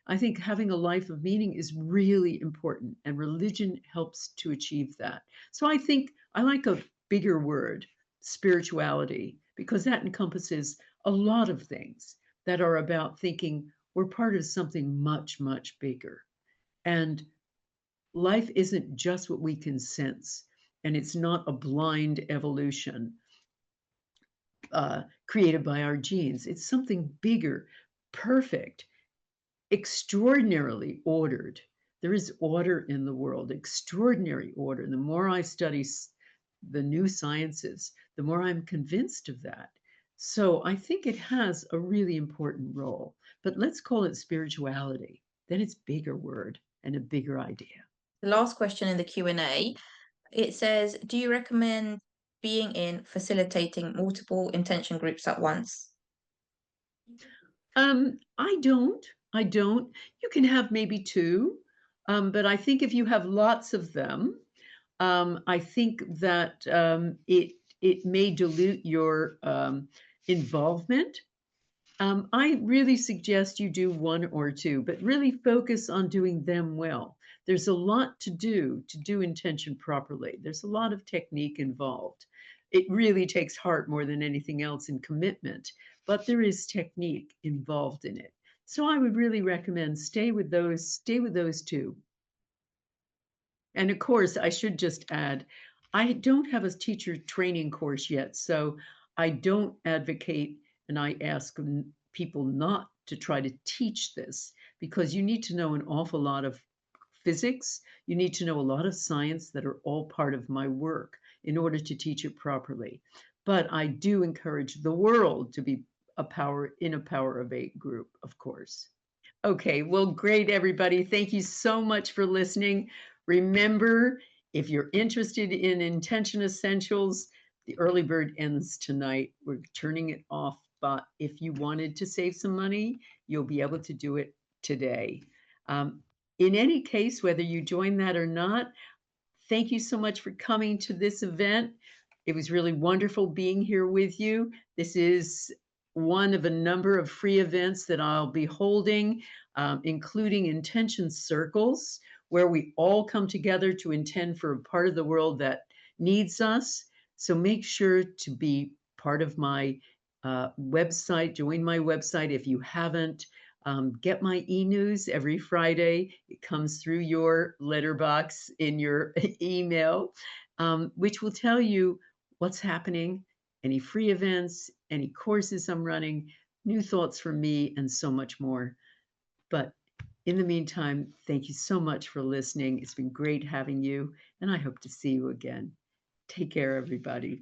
I think having a life of meaning is really important, and religion helps to achieve that. So I think I like a bigger word, spirituality, because that encompasses a lot of things that are about thinking we're part of something much, much bigger. And life isn't just what we can sense, and it's not a blind evolution created by our genes. It's something bigger, perfect, extraordinarily ordered. There is order in the world, extraordinary order. The more I study the new sciences, the more I'm convinced of that. So I think it has a really important role, but let's call it spirituality. Then it's a bigger word and a bigger idea. The last question in the Q&A, it says, do you recommend being in facilitating multiple intention groups at once? I don't. You can have maybe two, but I think if you have lots of them, I think that it may dilute your involvement. I really suggest you do one or two, but really focus on doing them well. There's a lot to do intention properly. There's a lot of technique involved. It really takes heart more than anything else and commitment, but there is technique involved in it. So I would really recommend stay with those two. And of course, I should just add, I don't have a teacher training course yet, so I don't advocate and I ask people not to try to teach this, because you need to know an awful lot of physics. You need to know a lot of science that are all part of my work in order to teach it properly. but I do encourage the world to be a power of 8 group, of course. Okay, well, great, everybody. Thank you so much for listening. Remember, if you're interested in Intention Essentials, the early bird ends tonight. We're turning it off, but if you wanted to save some money, you'll be able to do it today. In any case, whether you join that or not, thank you so much for coming to this event. It was really wonderful being here with you. This is one of a number of free events that I'll be holding, including intention circles, where we all come together to intend for a part of the world that needs us. So make sure to be part of my website, join my website if you haven't. Get my e-news every Friday. It comes through your letterbox in your email, which will tell you what's happening, any free events, any courses I'm running, new thoughts from me, and so much more. But in the meantime, thank you so much for listening. It's been great having you, and I hope to see you again. Take care, everybody.